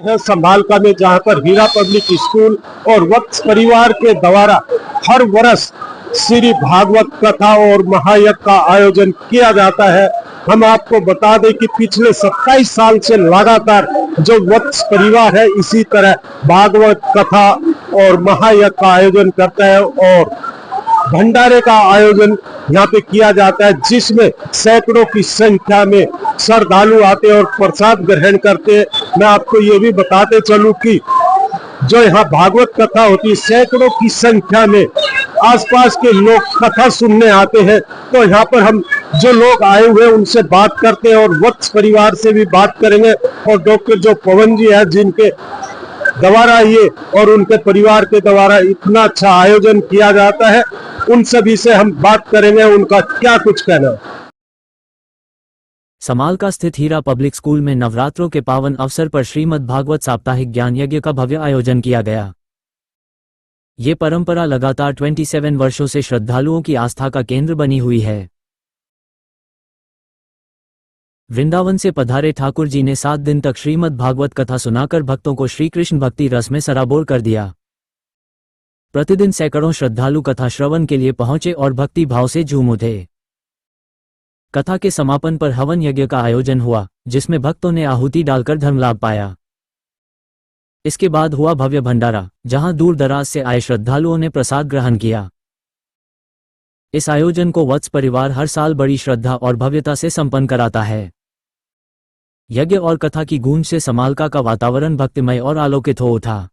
है संभालका में, जहां पर हीरा पब्लिक स्कूल और वत्स परिवार के द्वारा हर वर्ष श्री भागवत कथा और महायज्ञ का आयोजन किया जाता है। हम आपको बता दें कि पिछले 27 साल से लगातार जो वत्स परिवार है इसी तरह भागवत कथा और महायज्ञ का आयोजन करता है और भंडारे का आयोजन यहाँ पे किया जाता है, जिसमें सैकड़ों की संख्या में श्रद्धालु आते हैं और प्रसाद ग्रहण करते हैं। मैं आपको ये भी बताते चलूं कि जो यहाँ भागवत कथा होती है, सैकड़ों की संख्या में आसपास के लोग कथा सुनने आते हैं। तो यहाँ पर हम जो लोग आए हुए हैं उनसे बात करते हैं और वत्स परिवार से भी बात करेंगे और डॉक्टर जो पवन जी है जिनके द्वारा ये और उनके परिवार के द्वारा इतना अच्छा आयोजन किया जाता है, उन सभी से हम बात करेंगे, उनका क्या कुछ कहना है। समालका स्थित हीरा पब्लिक स्कूल में नवरात्रों के पावन अवसर पर श्रीमद् भागवत साप्ताहिक ज्ञान यज्ञ का भव्य आयोजन किया गया। ये परंपरा लगातार 27 वर्षों से श्रद्धालुओं की आस्था का केंद्र बनी हुई है। वृंदावन से पधारे ठाकुर जी ने 7 दिन तक श्रीमद् भागवत कथा सुनाकर भक्तों को श्री कृष्ण भक्ति रस में सराबोर कर दिया। प्रतिदिन सैकड़ों श्रद्धालु कथा श्रवण के लिए पहुंचे और भक्ति भाव से झूम उठे। कथा के समापन पर हवन यज्ञ का आयोजन हुआ, जिसमें भक्तों ने आहुति डालकर धर्मलाभ पाया। इसके बाद हुआ भव्य भंडारा, जहां दूर दराज से आए श्रद्धालुओं ने प्रसाद ग्रहण किया। इस आयोजन को वत्स परिवार हर साल बड़ी श्रद्धा और भव्यता से संपन्न कराता है। यज्ञ और कथा की गूंज से समालका का वातावरण भक्तिमय और आलोकित हो उठा।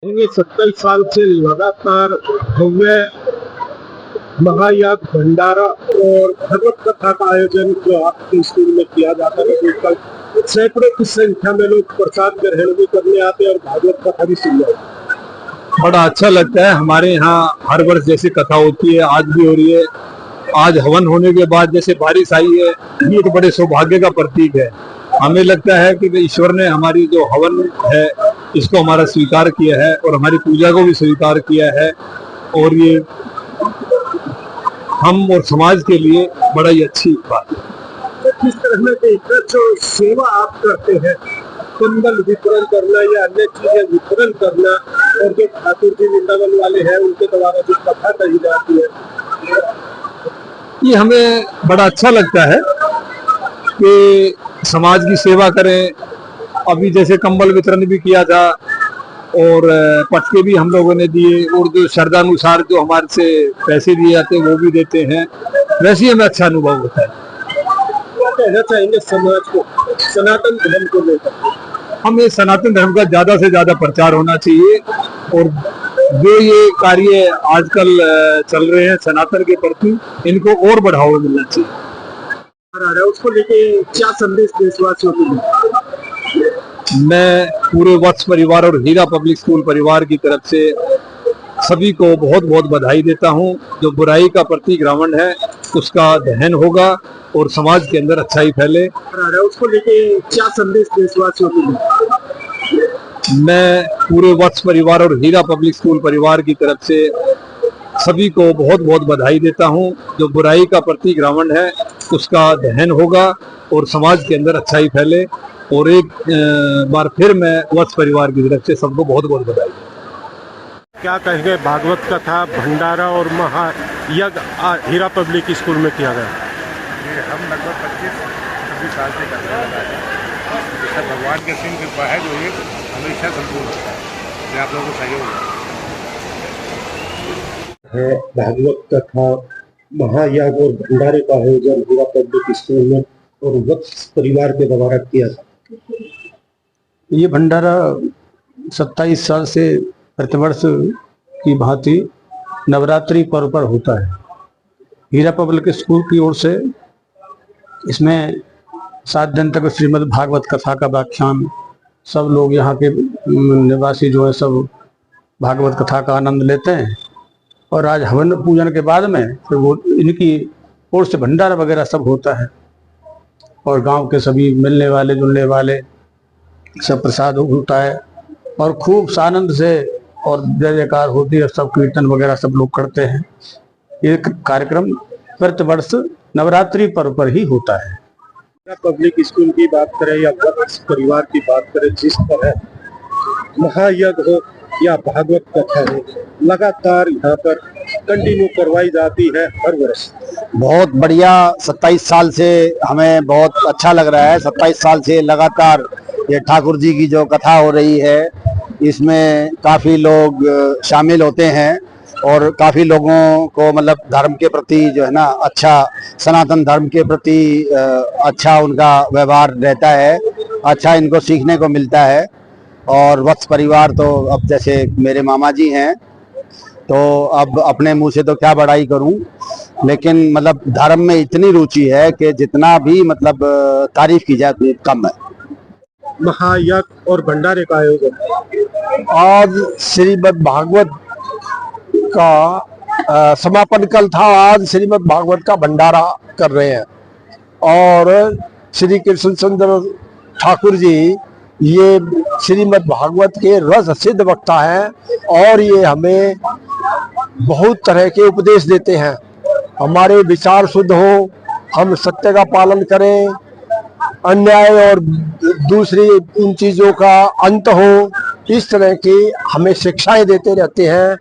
ये 27 साल से लगातार भव्य महायज्ञ भंडारा और भगवत कथा का आयोजन जो आपके स्कूल में किया जाता है, सैकड़ों की संख्या में लोग प्रसाद ग्रहण भी करने आते हैं और भागवत कथा भी सुनने आते हैं। बड़ा अच्छा लगता है। हमारे यहाँ हर वर्ष जैसी कथा होती है, आज भी हो रही है। आज हवन होने के बाद जैसे बारिश आई है, ये तो बड़े सौभाग्य का प्रतीक है। हमें लगता है कि ईश्वर ने हमारी जो हवन है इसको हमारा स्वीकार किया है और हमारी पूजा को भी स्वीकार किया है, और ये हम और समाज के लिए बड़ा ही अच्छी बात है। तो किस तरह में जो सेवा आप करते हैं, कंबल वितरण करना या अन्य चीजें वितरण करना, और जो ठाकुर जी वृंदावन वाले हैं उनके द्वारा जो कथा कही जाती है, ये हमें बड़ा अच्छा लगता है। के समाज की सेवा करें। अभी जैसे कंबल वितरण भी किया था और पटके भी हम लोगों ने दिए, और जो श्रद्धानुसार जो हमारे से पैसे दिए जाते हैं वो भी देते हैं। वैसे ही हमें अच्छा अनुभव होता है। क्या कहना चाहेंगे समाज को सनातन धर्म को लेकर? हमें सनातन धर्म का ज्यादा से ज्यादा प्रचार होना चाहिए, और जो ये कार्य आजकल चल रहे हैं सनातन के प्रति, इनको और बढ़ावा मिलना चाहिए। आ रहा है उसको लेके क्या संदेश देशवासियों को दें? मैं पूरे वत्स परिवार और हीरा पब्लिक स्कूल परिवार की तरफ से सभी को बहुत बहुत बधाई देता हूं। जो बुराई का प्रतीक रावण है उसका दहन होगा और समाज के अंदर अच्छाई फैले। आ रहा है उसको लेके क्या संदेश देशवासियों को दें? मैं पूरे वत्स परिवार और हीरा पब्लिक स्कूल परिवार की तरफ से सभी को बहुत बहुत बधाई देता हूं। जो बुराई का प्रतीक रावण है उसका दहन होगा और समाज के अंदर अच्छाई फैले। और एक बार फिर मैं वत्स परिवार की तरफ से सबको बहुत बहुत बधाई। क्या कहेंगे, भागवत कथा भंडारा और महायज्ञ हीरा पब्लिक स्कूल में किया गया? ये हम लगभग 25-26 साल से कर रहे हैं। इसका भगवान की असीम कृपा है जो ये हमेशा संपूर्ण होता है। मैं आप लोगों को सहयोग है भागवत कथा महायज्ञ और भंडारे का आयोजन हीरा पब्लिक स्कूल में और वत्स परिवार के द्वारा किया था। ये भंडारा 27 साल से प्रतिवर्ष की भांति नवरात्रि पर्व पर होता है। हीरा पब्लिक स्कूल की ओर से इसमें 7 दिन तक श्रीमद् भागवत कथा का व्याख्यान, सब लोग यहाँ के निवासी जो है सब भागवत कथा का आनंद लेते हैं। और आज हवन पूजन के बाद में फिर वो इनकी ओर से भंडारा वगैरह सब होता है, और गांव के सभी मिलने वाले जुलने वाले सब प्रसाद होता है, और खूब आनंद से और जय जयकार होती है। सब कीर्तन वगैरह सब लोग करते हैं। ये कार्यक्रम प्रतिवर्ष नवरात्रि पर्व पर ही होता है। पब्लिक स्कूल की बात करें या वत्स परिवार की बात करें, जिस तरह महायज्ञ हो या भागवत कथा हो, लगातार यहाँ पर कंटिन्यू करवाई जाती है हर वर्ष। बहुत बढ़िया। 27 साल से हमें बहुत अच्छा लग रहा है। 27 साल से लगातार ये ठाकुर जी की जो कथा हो रही है, इसमें काफ़ी लोग शामिल होते हैं और काफ़ी लोगों को मतलब धर्म के प्रति जो है ना अच्छा, सनातन धर्म के प्रति अच्छा उनका व्यवहार रहता है, अच्छा इनको सीखने को मिलता है। और वत्स परिवार तो अब जैसे मेरे मामा जी हैं, तो अब अपने मुंह से तो क्या बड़ाई करूं, लेकिन मतलब धर्म में इतनी रुचि है कि जितना भी मतलब तारीफ की जाए उतनी कम है। महायज्ञ और भंडारे का आयोजन आज श्रीमद् भागवत का समापन कल था। आज श्रीमद् भागवत का भंडारा कर रहे हैं, और श्री कृष्ण चंद्र ठाकुर जी ये श्रीमद् भागवत के रस सिद्ध वक्ता हैं, और ये हमें बहुत तरह के उपदेश देते हैं। हमारे विचार शुद्ध हो, हम सत्य का पालन करें, अन्याय और दूसरी इन चीजों का अंत हो, इस तरह की हमें शिक्षाएं देते रहते हैं,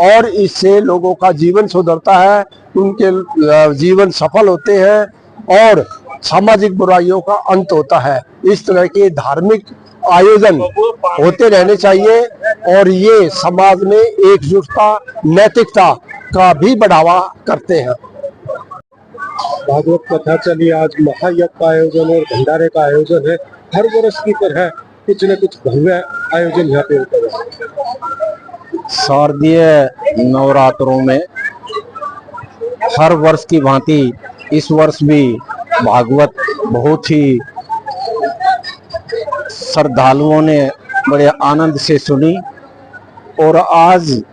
और इससे लोगों का जीवन सुधरता है, उनके जीवन सफल होते हैं और सामाजिक बुराइयों का अंत होता है। इस तरह के धार्मिक आयोजन होते रहने चाहिए, और ये समाज में एकजुटता, नैतिकता का भी बढ़ावा करते हैं। भागवत कथा चली, आज महायज्ञ का आयोजन और भंडारे का आयोजन है। हर वर्ष की तरह कुछ न कुछ भव्य आयोजन यहाँ पे होता है। शारदीय नवरात्रों में हर वर्ष की भांति इस वर्ष भी भागवत बहुत ही श्रद्धालुओं ने बड़े आनंद से सुनी, और आज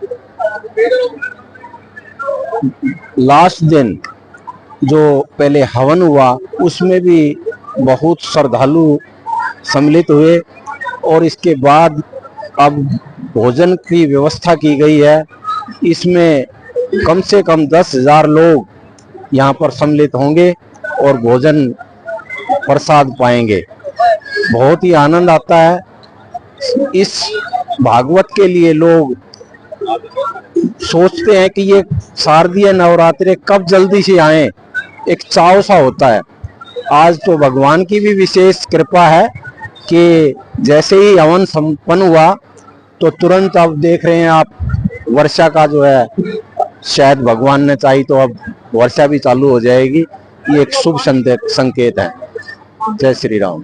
लास्ट दिन जो पहले हवन हुआ उसमें भी बहुत श्रद्धालु सम्मिलित हुए, और इसके बाद अब भोजन की व्यवस्था की गई है। इसमें कम से कम 10,000 लोग यहाँ पर सम्मिलित होंगे और भोजन प्रसाद पाएंगे। बहुत ही आनंद आता है। इस भागवत के लिए लोग सोचते हैं कि ये शारदीय नवरात्रि कब जल्दी से आए, एक चाव सा होता है। आज तो भगवान की भी विशेष कृपा है कि जैसे ही हवन संपन्न हुआ तो तुरंत अब देख रहे हैं आप वर्षा का जो है, शायद भगवान ने चाही तो अब वर्षा भी चालू हो जाएगी। ये एक शुभ संकेत है। जय श्री राम।